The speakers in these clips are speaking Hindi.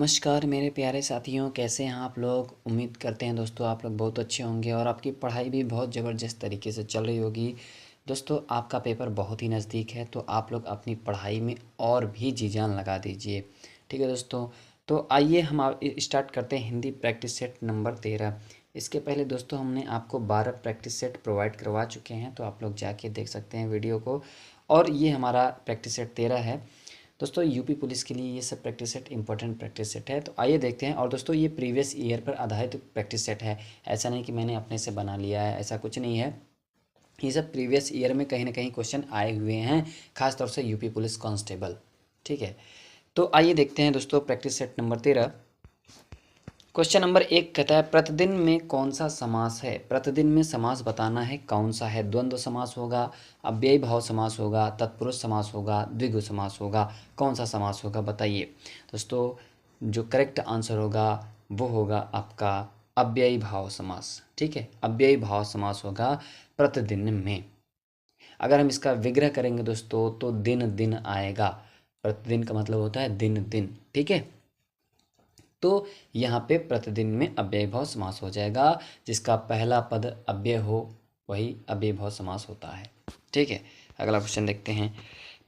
नमस्कार मेरे प्यारे साथियों, कैसे हैं आप लोग। उम्मीद करते हैं दोस्तों आप लोग बहुत अच्छे होंगे और आपकी पढ़ाई भी बहुत ज़बरदस्त तरीके से चल रही होगी। दोस्तों आपका पेपर बहुत ही नज़दीक है, तो आप लोग अपनी पढ़ाई में और भी जी जान लगा दीजिए। ठीक है दोस्तों, तो आइए हम स्टार्ट करते हैं हिंदी प्रैक्टिस सेट नंबर 13। इसके पहले दोस्तों हमने आपको 12 प्रैक्टिस सेट प्रोवाइड करवा चुके हैं, तो आप लोग जाके देख सकते हैं वीडियो को। और ये हमारा प्रैक्टिस सेट 13 है दोस्तों। यूपी पुलिस के लिए ये सब practice set important practice set है, तो आइए देखते हैं। और दोस्तों ये प्रीवियस ईयर पर आधारित प्रैक्टिस सेट है, ऐसा नहीं कि मैंने अपने से बना लिया है, ऐसा कुछ नहीं है। ये सब प्रीवियस ईयर में कहीं ना कहीं क्वेश्चन आए हुए हैं, खासतौर से यूपी पुलिस कांस्टेबल। ठीक है, तो आइए देखते हैं दोस्तों practice set number 13। Question number 1 कहता है प्रतिदिन में कौन सा समास है। प्रतिदिन में समास बताना है कौन सा है। द्वंद्व समास होगा, अव्ययी भाव समास होगा, तत्पुरुष समास होगा, द्विगु समास होगा। कौन सा समास होगा बताइए दोस्तों। जो करेक्ट आंसर होगा वो होगा आपका अव्ययी भाव समास। ठीक है, अव्ययी भाव समास होगा प्रतिदिन में। अगर हम इसका विग्रह करेंगे दोस्तों तो दिन दिन आएगा। प्रतिदिन का मतलब होता है दिन दिन। ठीक है, तो यहाँ पे प्रतिदिन में अव्यय भाव समास हो जाएगा। जिसका पहला पद अव्यय हो वही अव्यय भाव समास होता है। ठीक है, अगला क्वेश्चन देखते हैं।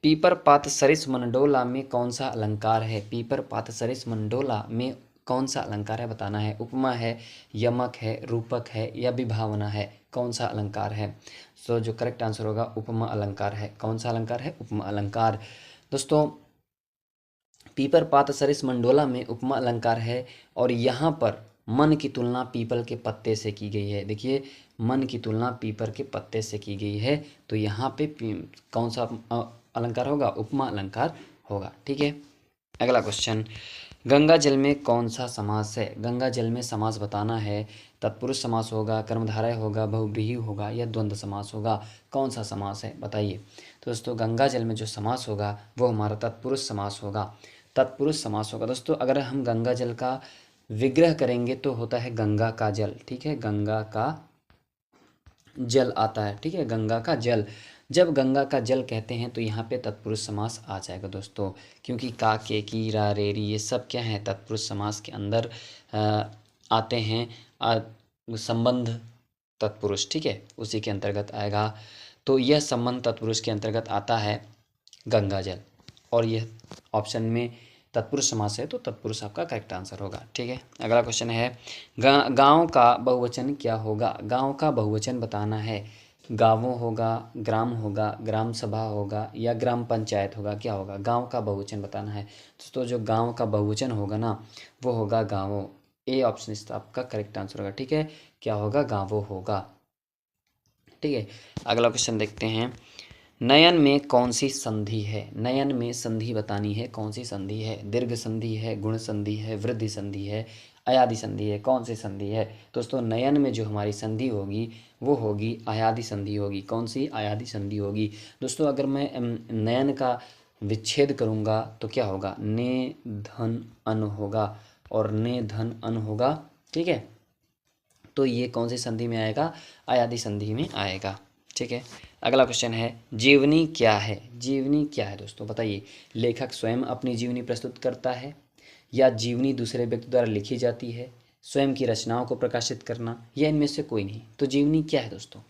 पीपर पात सरिस मंडोला में कौन सा अलंकार है। पीपर पात सरिस मंडोला में कौन सा अलंकार है बताना है। उपमा है, यमक है, रूपक है या विभावना है। कौन सा अलंकार है। सो जो करेक्ट आंसर होगा उपमा अलंकार है। कौन सा अलंकार है, उपमा अलंकार। दोस्तों पीपर पात सरिस मंडोला में उपमा अलंकार है और यहाँ पर मन की तुलना पीपल के पत्ते से की गई है। देखिए, मन की तुलना पीपल के पत्ते से की गई है, तो यहाँ पे कौन सा अलंकार होगा, उपमा अलंकार होगा। ठीक है, अगला क्वेश्चन। गंगा जल में कौन सा समास है। गंगा जल में समास बताना है। तत्पुरुष समास होगा, कर्मधारय होगा, बहुव्रीहि होगा या द्वंद्व समास होगा। कौन सा समास है बताइए। तो दोस्तों गंगा जल में जो समास होगा वो हमारा तत्पुरुष समास होगा। तत्पुरुष समास होगा दोस्तों। अगर हम गंगा जल का विग्रह करेंगे तो होता है गंगा का जल। ठीक है, गंगा का जल आता है। ठीक है, गंगा का जल। जब गंगा का जल कहते हैं तो यहाँ पे तत्पुरुष समास आ जाएगा दोस्तों, क्योंकि का, के, की, रा, रेरी ये सब क्या है तत्पुरुष समास के अंदर आते हैं। संबंध तत्पुरुष, ठीक है, उसी के अंतर्गत आएगा। तो यह संबंध तत्पुरुष के अंतर्गत आता है गंगा जल, और यह ऑप्शन में तत्पुरुष समास है तो तत्पुरुष आपका करेक्ट आंसर होगा। ठीक है, अगला क्वेश्चन है गांव का बहुवचन क्या होगा। गांव का बहुवचन बताना है। गांवों होगा, ग्राम होगा, ग्राम सभा होगा या ग्राम पंचायत होगा। क्या होगा, गांव का बहुवचन बताना है दोस्तों। जो गांव का बहुवचन होगा ना वो होगा गांवों। ए ऑप्शन इसका आपका करेक्ट आंसर होगा। ठीक है, क्या होगा, गांवों होगा। ठीक है, अगला क्वेश्चन देखते हैं। नयन में कौन सी संधि है। नयन में संधि बतानी है। कौन सी संधि है, दीर्घ संधि है, गुण संधि है, वृद्धि संधि है, अयादि संधि है। कौन सी संधि है दोस्तों। नयन में जो हमारी संधि होगी वो होगी अयादि संधि होगी। कौन सी, अयादि संधि होगी दोस्तों। अगर मैं नयन का विच्छेद करूँगा तो क्या होगा, ने धन अन होगा और ने धन अन होगा। ठीक है, तो ये कौन सी संधि में आएगा, अयादि संधि में आएगा। ठीक है, अगला क्वेश्चन है जीवनी क्या है। जीवनी क्या है दोस्तों बताइए। लेखक स्वयं अपनी जीवनी प्रस्तुत करता है या जीवनी दूसरे व्यक्ति द्वारा लिखी जाती है, स्वयं की रचनाओं को प्रकाशित करना या इनमें से कोई नहीं। तो जीवनी क्या है दोस्तों।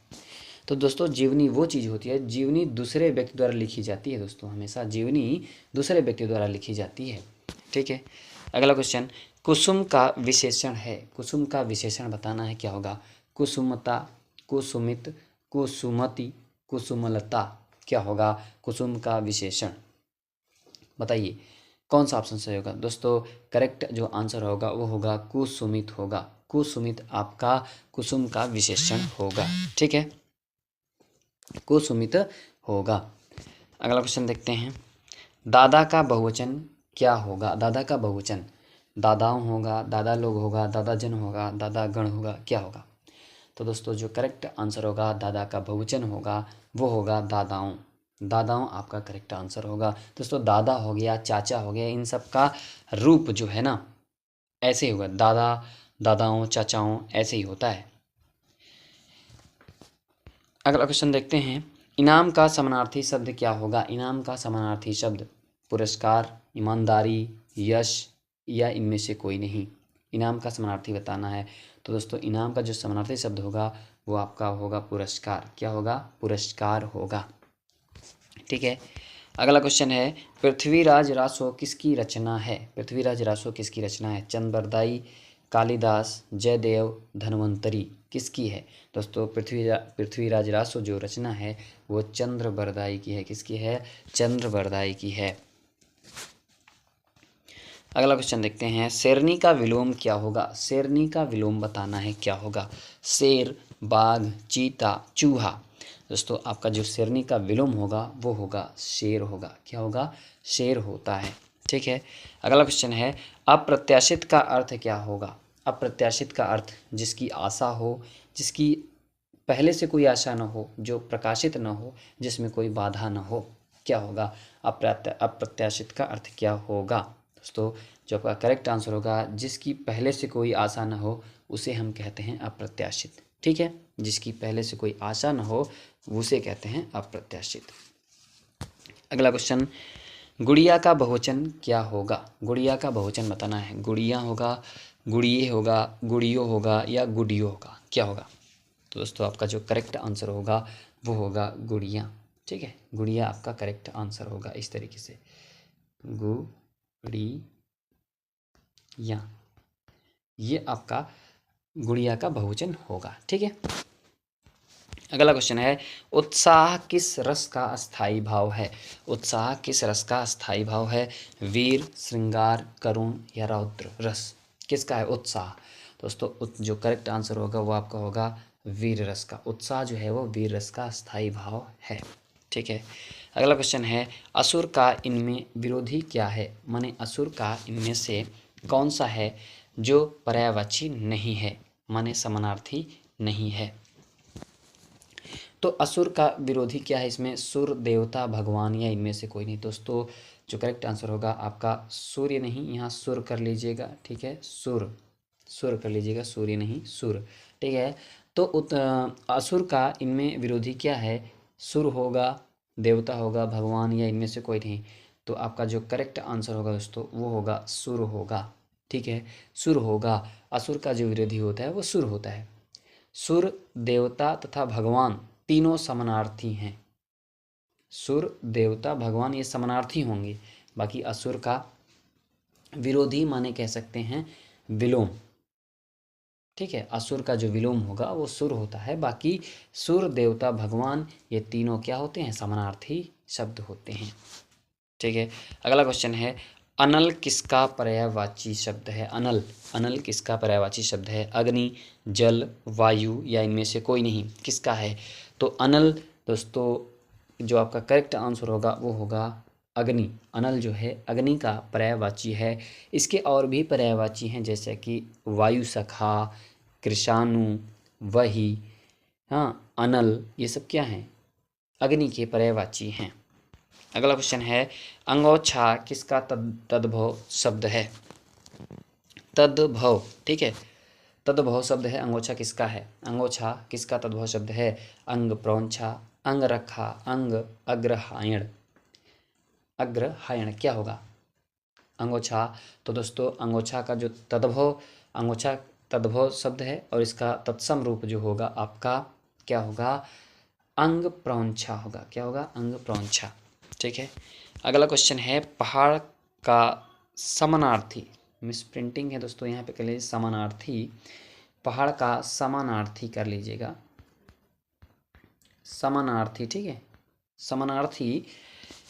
तो दोस्तों जीवनी वो चीज़ होती है, जीवनी दूसरे व्यक्ति द्वारा लिखी जाती है दोस्तों। हमेशा जीवनी दूसरे व्यक्ति द्वारा लिखी जाती है। ठीक है, अगला क्वेश्चन। कुसुम का विशेषण है। कुसुम का विशेषण बताना है। क्या होगा, कुसुमता, कुसुमित, कुसुमति, कुसुमलता। क्या होगा, कुसुम का विशेषण बताइए। कौन सा ऑप्शन सही होगा दोस्तों। करेक्ट जो आंसर होगा वो होगा कुसुमित होगा। कुसुमित आपका कुसुम का विशेषण होगा। ठीक है, कुसुमित होगा। अगला क्वेश्चन देखते हैं। दादा का बहुवचन क्या होगा। दादा का बहुवचन दादाओं होगा, दादा लोग होगा, दादा जन होगा, दादा गण होगा। क्या होगा, तो दोस्तों जो करेक्ट आंसर होगा दादा का बहुवचन होगा वो होगा दादाओं। दादाओं आपका करेक्ट आंसर होगा दोस्तों। दादा हो गया, चाचा हो गया, इन सब का रूप जो है ना ऐसे ही होगा, दादा, दादाओं, चाचाओं, ऐसे ही होता है। अगला क्वेश्चन देखते हैं। इनाम का समानार्थी शब्द क्या होगा। इनाम का समानार्थी शब्द पुरस्कार, ईमानदारी, यश, या इनमें से कोई नहीं। इनाम का समानार्थी बताना है। तो दोस्तों इनाम का जो समानार्थी शब्द होगा वो आपका होगा पुरस्कार। क्या होगा? पुरस्कार होगा। ठीक है। अगला क्वेश्चन है, पृथ्वीराज रासो किसकी रचना है? पृथ्वीराज रासो किसकी रचना है? चंद्रबरदाई, कालिदास, जयदेव, धन्वंतरी, किसकी है? दोस्तों पृथ्वीराज रासो जो रचना है वो चंद्रबरदाई की है। किसकी है? चंद्रबरदाई की है। अगला क्वेश्चन देखते हैं, शेरनी का विलोम क्या होगा? शेरनी का विलोम बताना है, क्या होगा? शेर, बाघ, चीता, चूहा। दोस्तों आपका जो शेरनी का विलोम होगा वो होगा शेर होगा। क्या होगा? शेर होता है। ठीक है। अगला क्वेश्चन है, अप्रत्याशित का अर्थ क्या होगा? अप्रत्याशित का अर्थ जिसकी आशा हो, जिसकी पहले से कोई आशा न हो, जो प्रकाशित न हो, जिसमें कोई बाधा न हो। क्या होगा? अप्रत्याशित का अर्थ क्या होगा? दोस्तों जो आपका करेक्ट आंसर होगा, जिसकी पहले से कोई आशा न हो उसे हम कहते हैं अप्रत्याशित। ठीक है। जिसकी पहले से कोई आशा न हो उसे कहते हैं अप्रत्याशित। अगला क्वेश्चन, गुड़िया का बहुवचन क्या होगा? गुड़िया का बहुवचन बताना है। गुड़िया होगा, गुड़िये होगा, गुड़ियो होगा या गुड़ियो होगा? क्या होगा? तो दोस्तों आपका जो करेक्ट आंसर होगा वो होगा गुड़िया। ठीक है। गुड़िया आपका करेक्ट आंसर होगा। इस तरीके से गुड़िया, ये आपका गुड़िया का बहुवचन होगा। ठीक है। अगला क्वेश्चन है, उत्साह किस रस का अस्थाई भाव है? उत्साह किस रस का अस्थाई भाव है? वीर, श्रृंगार, करुण या रौद्र रस? किसका है उत्साह? दोस्तों जो करेक्ट आंसर होगा वो आपका होगा वीर रस का। उत्साह जो है वो वीर रस का अस्थाई भाव है। ठीक है। अगला क्वेश्चन है, असुर का इनमें विरोधी क्या है? माने असुर का इनमें से कौन सा है जो पर्यायवाची नहीं है, माने समानार्थी नहीं है? तो असुर का विरोधी क्या है इसमें? सुर, देवता, भगवान या इनमें से कोई नहीं। दोस्तों जो करेक्ट आंसर होगा आपका सूर्य नहीं, यहाँ सुर कर लीजिएगा। ठीक है। सुर, सुर कर लीजिएगा, सूर्य नहीं सुर। ठीक है। तो असुर का इनमें विरोधी क्या है? सुर होगा, देवता होगा, भगवान या इनमें से कोई नहीं। तो आपका जो करेक्ट आंसर होगा दोस्तों वो होगा सुर होगा। ठीक है। सुर होगा। असुर का जो विरोधी होता है वो सुर होता है। सुर, देवता तथा भगवान तीनों समानार्थी हैं। सुर, देवता, भगवान ये समानार्थी होंगे। बाकी असुर का विरोधी माने कह सकते हैं विलोम। ठीक है। असुर का जो विलोम होगा वो सुर होता है। बाकी सुर, देवता, भगवान ये तीनों क्या होते हैं? समानार्थी शब्द होते हैं। ठीक है। अगला क्वेश्चन है, अनल किसका पर्यायवाची शब्द है? अनल, अनल किसका पर्यायवाची शब्द है? अग्नि, जल, वायु या इनमें से कोई नहीं? किसका है? तो अनल दोस्तों जो आपका करेक्ट आंसर होगा वो होगा अग्नि। अनल जो है अग्नि का पर्यायवाची है। इसके और भी पर्यायवाची हैं जैसे कि वायु सखा, कृषाणु, वही, हाँ, अनल, ये सब क्या हैं? अग्नि के पर्यायवाची हैं। अगला क्वेश्चन है, अंगोछा किसका तद्भव शब्द है? तद्भव। ठीक है। तद्भव शब्द है अंगोछा किसका है? अंगोछा किसका तद्भव शब्द है? अंग प्रौंछा, अंगरखा, अंग अग्रहायण। अग्रहायण क्या होगा? अंगोछा। तो दोस्तों अंगोछा का जो तद्भव, अंगोछा तद्भव शब्द है और इसका तत्सम रूप जो होगा आपका क्या होगा? अंग प्रौंछा होगा। क्या होगा? अंग प्रौंछा। ठीक है। अगला क्वेश्चन है, पहाड़ का समानार्थी, मिस प्रिंटिंग है दोस्तों, यहाँ पे कर लीजिए समानार्थी। पहाड़ का समानार्थी कर लीजिएगा, समानार्थी। ठीक है। समानार्थी,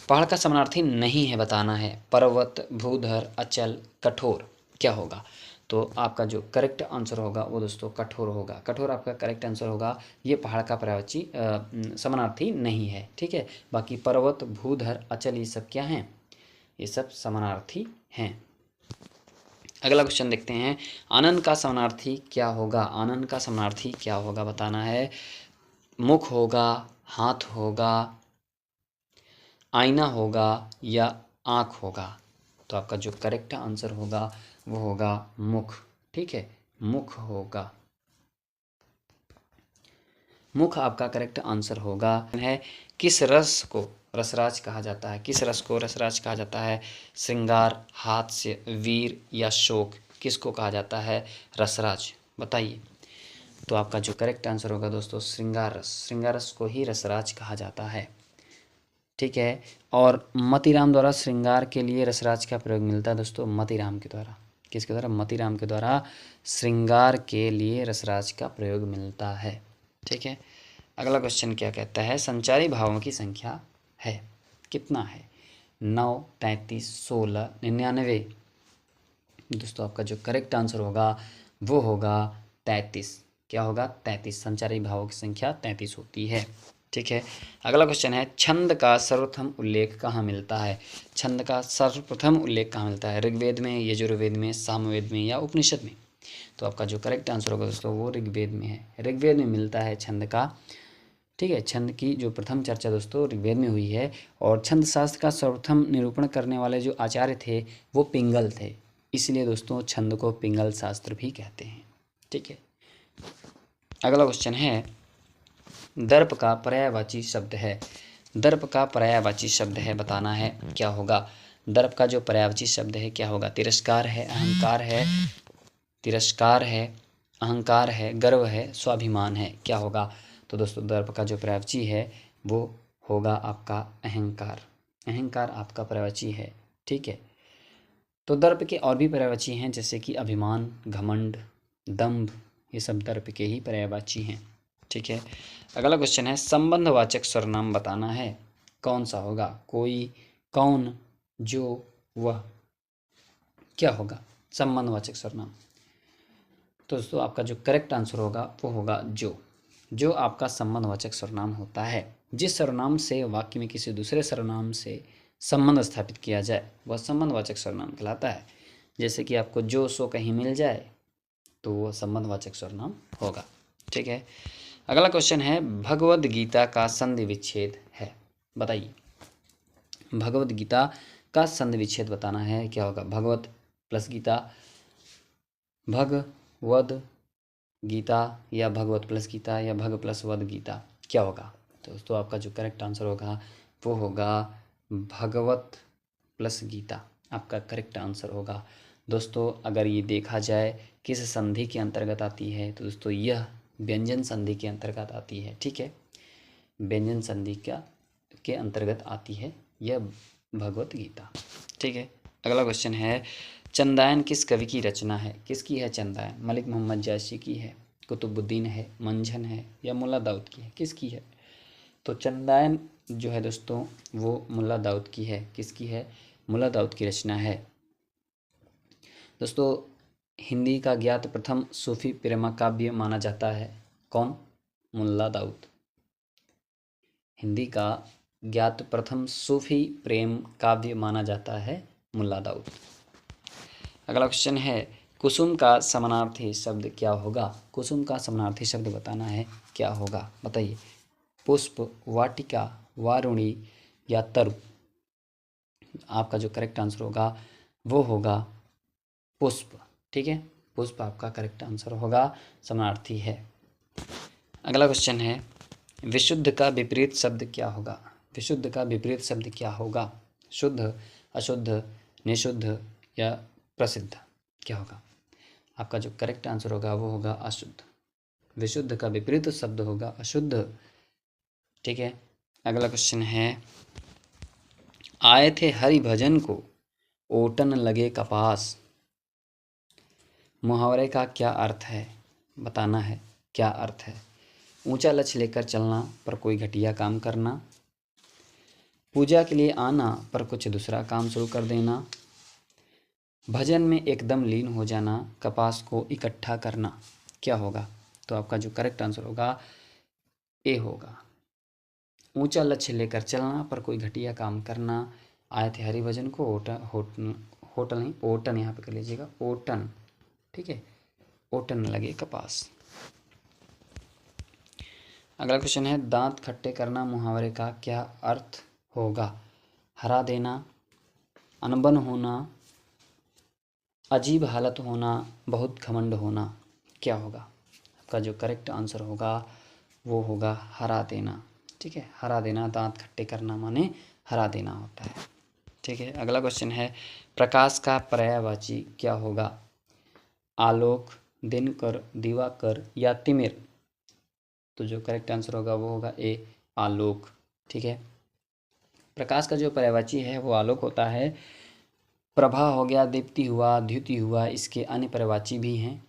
पहाड़ का समानार्थी नहीं है बताना है। पर्वत, भूधर, अचल, कठोर क्या होगा? तो आपका जो करेक्ट आंसर होगा वो दोस्तों कठोर होगा। कठोर आपका करेक्ट आंसर होगा। ये पहाड़ का पर्यायवाची समानार्थी नहीं है। ठीक है। बाकी पर्वत, भूधर, अचल ये सब क्या हैं? ये सब समानार्थी हैं। अगला क्वेश्चन देखते हैं, आनंद का समानार्थी क्या होगा? आनंद का समानार्थी क्या होगा बताना है। मुख होगा, हाथ होगा, आईना होगा या आँख होगा? तो आपका जो करेक्ट आंसर होगा वो होगा मुख। ठीक है। मुख होगा। मुख आपका करेक्ट आंसर होगा। है किस रस को रसराज कहा जाता है? किस रस को रसराज कहा जाता है? श्रृंगार, हास्य, वीर या शोक, किसको कहा जाता है रसराज? बताइए। तो आपका जो करेक्ट आंसर होगा दोस्तों श्रृंगार रस। श्रृंगार रस को ही रसराज कहा जाता है। ठीक है। और मतीराम द्वारा श्रृंगार के लिए रसराज का प्रयोग मिलता है दोस्तों, मतीराम के द्वारा। किसके द्वारा? मतीराम के द्वारा श्रृंगार के लिए रसराज का प्रयोग मिलता है। ठीक है। अगला क्वेश्चन क्या कहता है? संचारी भावों की संख्या है, कितना है? 9, 33, 16, 99। दोस्तों आपका जो करेक्ट आंसर होगा वो होगा 33। क्या होगा? 33। संचारी भावों की संख्या 33 होती है। ठीक है। अगला क्वेश्चन है छंद का सर्वप्रथम उल्लेख कहाँ मिलता है? छंद का सर्वप्रथम उल्लेख कहाँ मिलता है? ऋग्वेद में, यजुर्वेद में, सामवेद में या उपनिषद में? तो आपका जो करेक्ट आंसर होगा दोस्तों वो ऋग्वेद में है। ऋग्वेद में मिलता है छंद का। ठीक है। छंद की जो प्रथम चर्चा दोस्तों ऋग्वेद में हुई है। और छंद शास्त्र का सर्वप्रथम निरूपण करने वाले जो आचार्य थे वो पिंगल थे, इसलिए दोस्तों छंद को पिंगल शास्त्र भी कहते हैं। ठीक है। अगला क्वेश्चन है दर्प का पर्यायवाची शब्द है। दर्प का पर्यायवाची शब्द है, बताना है क्या होगा? दर्प का जो पर्यायवाची शब्द है क्या होगा? तिरस्कार है, अहंकार है, तिरस्कार है, अहंकार है, गर्व है, स्वाभिमान है, क्या होगा? तो दोस्तों दर्प का जो पर्यायवाची है वो होगा आपका अहंकार। अहंकार आपका पर्यायवाची है। ठीक है। तो दर्प के और भी पर्यायवाची हैं जैसे कि अभिमान, घमंड, दंभ, ये सब दर्प के ही पर्यायवाची हैं। ठीक है। अगला क्वेश्चन है संबंधवाचक सर्वनाम बताना है, कौन सा होगा? कोई, कौन, जो, वह, क्या होगा संबंधवाचक सर्वनाम? तो दोस्तों आपका जो करेक्ट आंसर होगा वो होगा जो। जो आपका संबंधवाचक सर्वनाम होता है। जिस सर्वनाम से वाक्य में किसी दूसरे सर्वनाम से संबंध स्थापित किया जाए वह संबंधवाचक सर्वनाम कहलाता है। जैसे कि आपको जो सो कहीं मिल जाए तो वह संबंधवाचक सर्वनाम होगा। ठीक है। अगला क्वेश्चन है भगवद गीता का संधि विच्छेद है, बताइए। भगवद गीता का संधि विच्छेद बताना है, क्या होगा? भगवत प्लस गीता, भगवद गीता या भगवत प्लस गीता या भग प्लस वद गीता, क्या होगा? तो दोस्तों आपका जो करेक्ट आंसर होगा वो होगा भगवत प्लस गीता, आपका करेक्ट आंसर होगा। दोस्तों अगर ये देखा जाए किस संधि के अंतर्गत आती है तो दोस्तों यह व्यंजन संधि के अंतर्गत आती है। ठीक है। व्यंजन संधि के अंतर्गत आती है यह भगवत गीता। ठीक है। अगला क्वेश्चन है चंदायन किस कवि की रचना है? किसकी है चंदायन? मलिक मोहम्मद जैशी की है, कुतुबुद्दीन है, मंझन है या मुल्ला दाऊद की है? किसकी है? तो चंदायन जो है दोस्तों वो मुल्ला दाऊद की है। किसकी है? मुल्ला दाऊद की रचना है। दोस्तों हिंदी का ज्ञात प्रथम सूफी प्रेमा काव्य माना जाता है, कौन? मुल्ला दाऊद। हिंदी का ज्ञात प्रथम सूफी प्रेम काव्य माना जाता है मुल्ला दाऊद। अगला क्वेश्चन है कुसुम का समानार्थी शब्द क्या होगा? कुसुम का समानार्थी शब्द बताना है, क्या होगा? बताइए। पुष्प, वाटिका, वारुणी या तरु? आपका जो करेक्ट आंसर होगा वो होगा पुष्प। ठीक है। पुष्प आपका करेक्ट आंसर होगा, समानार्थी है। अगला क्वेश्चन है विशुद्ध का विपरीत शब्द क्या होगा? विशुद्ध का विपरीत शब्द क्या होगा? शुद्ध, अशुद्ध, निषुद्ध या प्रसिद्ध, क्या होगा? आपका जो करेक्ट आंसर होगा वो होगा अशुद्ध। विशुद्ध का विपरीत शब्द होगा अशुद्ध। ठीक है। अगला क्वेश्चन है आए थे हरि भजन को ओटन लगे कपास, मुहावरे का क्या अर्थ है? बताना है क्या अर्थ है? ऊंचा लक्ष्य लेकर चलना पर कोई घटिया काम करना, पूजा के लिए आना पर कुछ दूसरा काम शुरू कर देना, भजन में एकदम लीन हो जाना, कपास को इकट्ठा करना, क्या होगा? तो आपका जो करेक्ट आंसर होगा ए होगा। ऊंचा लक्ष्य लेकर चलना पर कोई घटिया काम करना। आए थे हरिभजन को होटल नहीं ओटन यहाँ पे कर लीजिएगा, ओटन। ठीक है। ओटन लगे कपास। अगला क्वेश्चन है दांत खट्टे करना मुहावरे का क्या अर्थ होगा? हरा देना, अनबन होना, अजीब हालत होना, बहुत घमंड होना, क्या होगा? आपका जो करेक्ट आंसर होगा वो होगा हरा देना। ठीक है, हरा देना, दांत खट्टे करना माने हरा देना होता है। ठीक है, अगला क्वेश्चन है प्रकाश का पर्यायवाची क्या होगा? आलोक, दिनकर, दिवाकर या तिमिर? तो जो करेक्ट आंसर होगा वो होगा ए, आलोक। ठीक है, प्रकाश का जो पर्यायवाची है वो आलोक होता है। प्रभा हो गया, दीप्ति हुआ, द्युति हुआ, इसके अन्य पर्यायवाची भी हैं।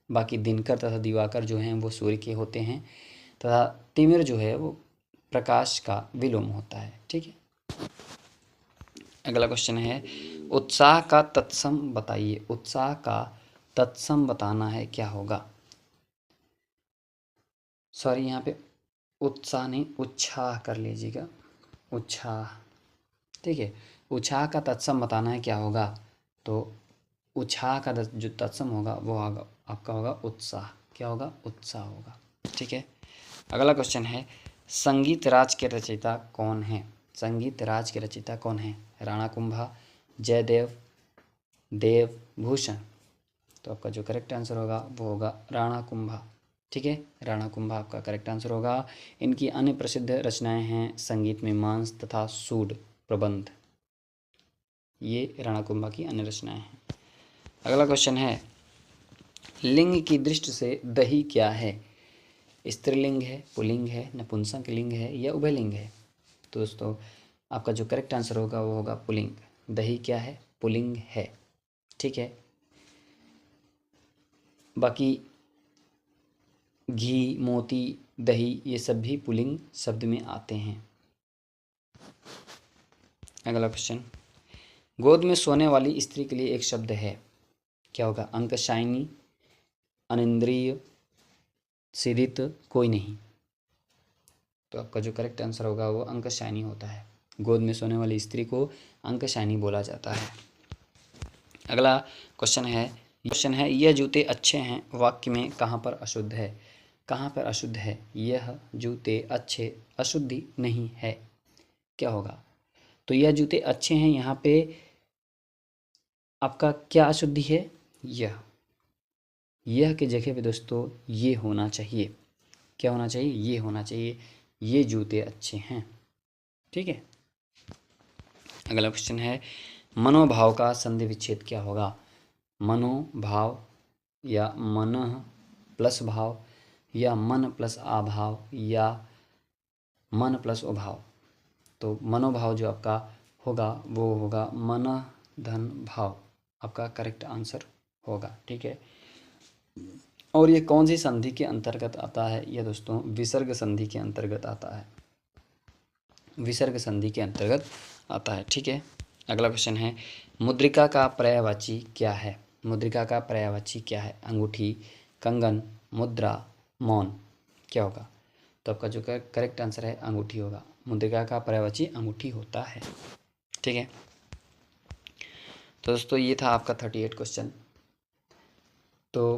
बाकी दिनकर तथा दिवाकर जो हैं वो सूर्य के होते हैं, तथा तिमिर जो है वो प्रकाश का विलोम होता है। ठीक है, अगला क्वेश्चन है उत्साह का तत्सम बताइए। उत्साह का तत्सम बताना है, क्या होगा? सॉरी, यहाँ पे उत्साह नहीं, उत्साह कर लीजिएगा, उत्साह। ठीक है, उत्साह का तत्सम बताना है, क्या होगा? तो उत्साह का जो तत्सम होगा वो होगा आपका होगा उत्साह। क्या होगा? उत्साह होगा। ठीक है, अगला क्वेश्चन है संगीत राज के रचयिता कौन है? संगीत राज के रचयिता कौन है? राणा कुंभा, जयदेव, देवभूषण? तो आपका जो करेक्ट आंसर होगा वो होगा राणा कुंभा। ठीक है, राणा कुंभा आपका करेक्ट आंसर होगा। इनकी अन्य प्रसिद्ध रचनाएं हैं संगीत में मांस तथा सूड प्रबंध, ये राणा कुंभा की अन्य रचनाएं हैं। अगला क्वेश्चन है लिंग की दृष्टि से दही क्या है? स्त्रीलिंग है, पुल्लिंग है, नपुंसक लिंग है या उभयलिंग है? तो दोस्तों आपका जो करेक्ट आंसर होगा वो होगा पुल्लिंग। दही क्या है? पुल्लिंग है। ठीक है, बाकी घी, मोती, दही ये सब भी पुल्लिंग शब्द में आते हैं। अगला क्वेश्चन गोद में सोने वाली स्त्री के लिए एक शब्द है, क्या होगा? अंकशायनी, अनिंद्रिय, सिदित, कोई नहीं? तो आपका जो करेक्ट आंसर होगा वो अंकशायनी होता है। गोद में सोने वाली स्त्री को अंकशायनी बोला जाता है। अगला क्वेश्चन है यह जूते अच्छे हैं वाक्य में कहाँ पर अशुद्ध है? कहाँ पर अशुद्ध है? यह जूते अच्छे अशुद्धि नहीं है, क्या होगा? तो यह जूते अच्छे हैं, यहाँ पे आपका क्या अशुद्धि है? यह की जगह पे दोस्तों ये होना चाहिए। क्या होना चाहिए? ये होना चाहिए, ये जूते अच्छे हैं। ठीक है, अगला क्वेश्चन है मनोभाव का संधि विच्छेद क्या होगा? मनोभाव या मनः प्लस भाव या मन प्लस आभाव या मन प्लस उभाव? तो मनोभाव जो आपका होगा वो होगा मन धन भाव, आपका करेक्ट आंसर होगा। ठीक है, और ये कौन सी संधि के अंतर्गत आता है? ये दोस्तों विसर्ग संधि के अंतर्गत आता है, विसर्ग संधि के अंतर्गत आता है। ठीक है, अगला क्वेश्चन है मुद्रिका का पर्यायवाची क्या है? मुद्रिका का पर्यायवाची क्या है? अंगूठी, कंगन, मुद्रा, मौन? क्या होगा? तो आपका जो करेक्ट आंसर है अंगूठी होगा। मुद्रिका का पर्यायवाची अंगूठी होता है। ठीक है, तो दोस्तों ये था आपका 38 क्वेश्चन। तो